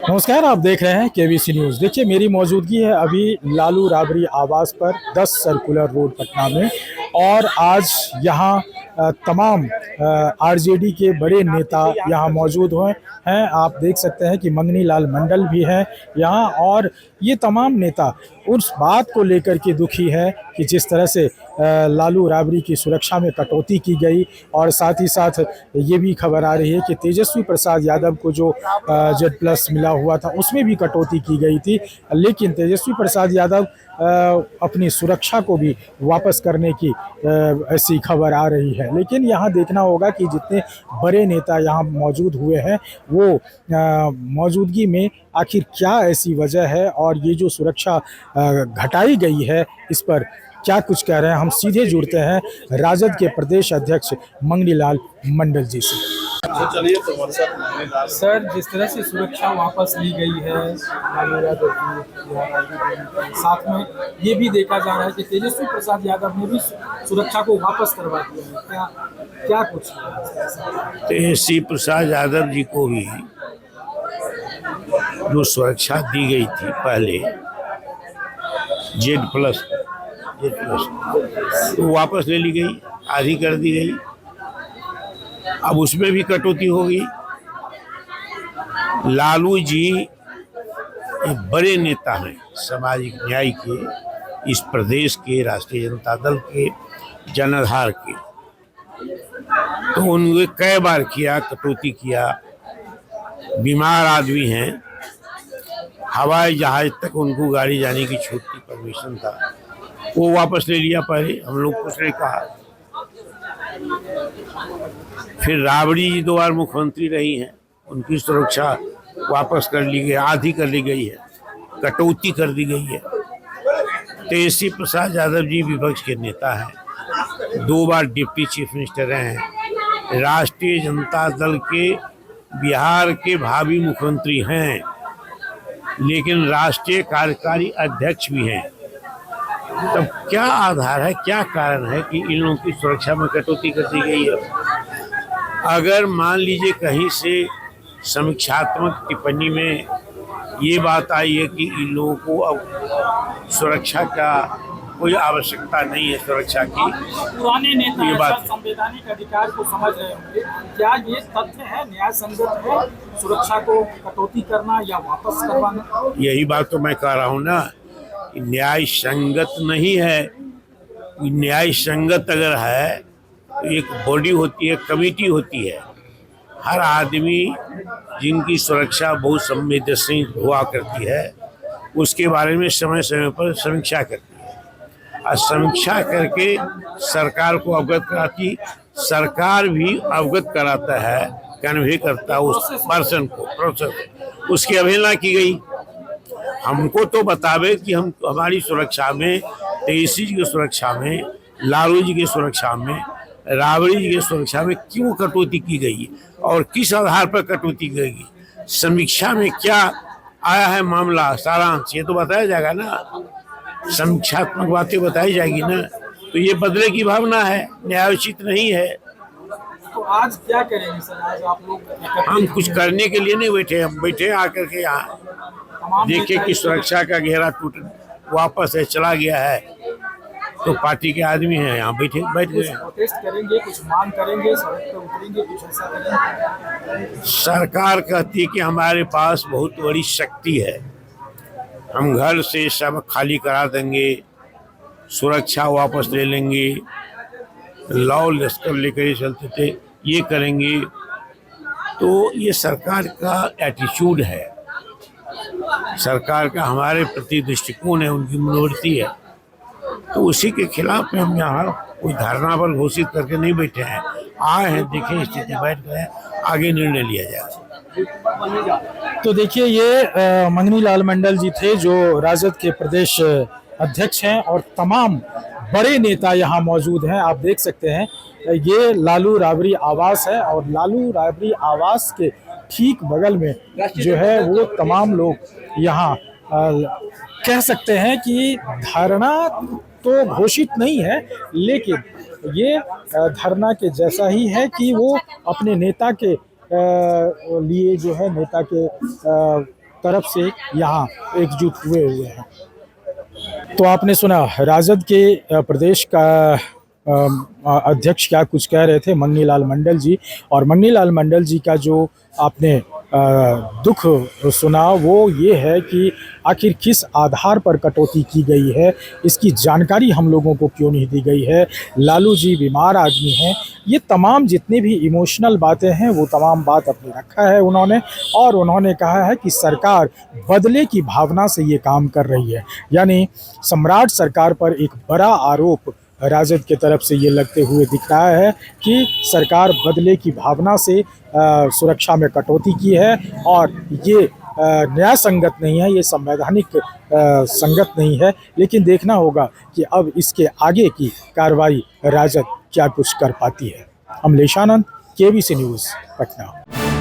नमस्कार, आप देख रहे हैं केबीसी न्यूज़। देखिए, मेरी मौजूदगी है अभी लालू राबड़ी आवास पर 10 सर्कुलर रोड पटना में। और आज यहाँ तमाम आरजेडी के बड़े नेता यहाँ मौजूद हुए हैं। आप देख सकते हैं कि मंगनी लाल मंडल भी हैं यहाँ। और ये तमाम नेता उस बात को लेकर के दुखी है कि जिस तरह से लालू राबड़ी की सुरक्षा में कटौती की गई। और साथ ही साथ ये भी खबर आ रही है कि तेजस्वी प्रसाद यादव को जो Z+ मिला हुआ था उसमें भी कटौती की गई थी। लेकिन तेजस्वी प्रसाद यादव अपनी सुरक्षा को भी वापस करने की ऐसी खबर आ रही है। लेकिन यहाँ देखना होगा कि जितने बड़े नेता यहाँ मौजूद हुए हैं वो मौजूदगी में आखिर क्या ऐसी वजह है और ये जो सुरक्षा घटाई गई है इस पर क्या कुछ कह रहे हैं। हम सीधे जुड़ते हैं राजद के प्रदेश अध्यक्ष मंगनी लाल मंडल जी से। सर, जिस तरह से सुरक्षा वापस ली गई है लालू यादव की, साथ में ये भी देखा जा रहा है कि तेजस्वी प्रसाद यादव ने भी सुरक्षा को वापस करवा दिया है, क्या क्या कुछ? तेजस्वी प्रसाद यादव जी को भी जो सुरक्षा दी गई थी पहले Z+ तो वापस ले ली गई, आधी कर दी गई। अब उसमें भी कटौती हो गई। लालू जी एक बड़े नेता हैं, सामाजिक न्याय के, इस प्रदेश के, राष्ट्रीय जनता दल के, जनाधार के। तो उन्होंने कई बार किया, कटौती किया। बीमार आदमी हैं, हवाई जहाज तक उनको गाड़ी जाने की छूट की परमिशन था, वो वापस ले लिया। पहले हम लोग कुछ नहीं कहा। फिर राबड़ी जी 2 बार मुख्यमंत्री रही हैं, उनकी सुरक्षा वापस कर ली गई, आधी कर ली गई है, कटौती कर दी गई है। तेजस्वी प्रसाद यादव जी विपक्ष के नेता हैं, 2 बार डिप्टी चीफ मिनिस्टर रहे हैं, राष्ट्रीय जनता दल के बिहार के भावी मुख्यमंत्री हैं, लेकिन राष्ट्रीय कार्यकारी अध्यक्ष भी हैं। तब क्या आधार है, क्या कारण है कि इन लोगों की सुरक्षा में कटौती कर दी गई है? अगर मान लीजिए कहीं से समीक्षात्मक टिप्पणी में ये बात आई है कि इन लोगों को अब सुरक्षा का कोई आवश्यकता नहीं है, सुरक्षा की, पुराने नेता ये बात संवैधानिक अधिकार को समझ रहे होंगे, क्या ये तथ्य है, न्याय संगत है सुरक्षा को कटौती करना या वापस करवाना? यही बात तो मैं कह रहा हूँ ना, न्याय संगत नहीं है। न्याय संगत अगर है तो एक बॉडी होती है, कमेटी होती है, हर आदमी जिनकी सुरक्षा बहुत संवेदनशील हुआ करती है उसके बारे में समय समय पर समीक्षा करती है, और समीक्षा करके सरकार को अवगत कराती, सरकार भी अवगत कराता है, कन्वे करता है उस पर्सन को, प्रोसेस। उसकी अवहेलना की गई। हमको तो बतावे कि हम हमारी सुरक्षा में, तेजस्वी जी की सुरक्षा में, लालू जी की सुरक्षा में, राबड़ी जी की सुरक्षा में क्यों कटौती की गई और किस आधार पर कटौती की गई, समीक्षा में क्या आया है मामला, सारांश ये तो बताया जाएगा ना, समीक्षात्मक बातें बताई जाएगी ना। तो ये बदले की भावना है, न्यायोचित नहीं है। तो आज क्या करेंगे सर? आज आप लोग? हम कुछ करने के लिए नहीं बैठे, हम बैठे आकर के यहाँ देखे कि सुरक्षा का घेरा टूट वापस है, चला गया है, तो पार्टी के आदमी हैं यहाँ बैठ गए। प्रोटेस्ट करेंगे, कुछ मांग करेंगे, सड़क पर उतरेंगे, कुछ ऐसा करेंगे? सरकार कहती है कि हमारे पास बहुत बड़ी शक्ति है, हम घर से सब खाली करा देंगे, सुरक्षा वापस ले लेंगे, लॉ लश्कर लेकर चलते थे, ये करेंगे। तो ये सरकार का एटीट्यूड है, सरकार का हमारे प्रति दृष्टिकोण है, उनकी मनोवृत्ति है। तो उसी के खिलाफ में हम यहाँ कोई धारणा पर घोषित करके नहीं बैठे हैं, आए हैं, देखें स्थिति, बैठ गए, आगे निर्णय लिया जाए। तो देखिए, ये मंगनी लाल मंडल जी थे जो राजद के प्रदेश अध्यक्ष हैं और तमाम बड़े नेता यहाँ मौजूद हैं। आप देख सकते हैं ये लालू राबड़ी आवास है और लालू राबड़ी आवास के ठीक बगल में जो है वो तमाम लोग यहाँ कह सकते हैं कि धरना तो घोषित नहीं है, लेकिन ये धरना के जैसा ही है कि वो अपने नेता के लिए जो है, नेता के तरफ से यहाँ एकजुट हुए हुए हैं। तो आपने सुना राजद के प्रदेश का अध्यक्ष क्या कुछ कह रहे थे, मंगनीलाल मंडल जी। और मंगनीलाल मंडल जी का जो आपने दुख सुना वो ये है कि आखिर किस आधार पर कटौती की गई है, इसकी जानकारी हम लोगों को क्यों नहीं दी गई है। लालू जी बीमार आदमी हैं, ये तमाम जितनी भी इमोशनल बातें हैं वो तमाम बात अपने रखा है उन्होंने। और उन्होंने कहा है कि सरकार बदले की भावना से ये काम कर रही है, यानी सम्राट सरकार पर एक बड़ा आरोप राजद के तरफ से ये लगते हुए दिख रहा है कि सरकार बदले की भावना से सुरक्षा में कटौती की है और ये न्याय संगत नहीं है, ये संवैधानिक संगत नहीं है। लेकिन देखना होगा कि अब इसके आगे की कार्रवाई राजद क्या कुछ कर पाती है। अमलेश आनंद, केबीसी न्यूज़, पटना।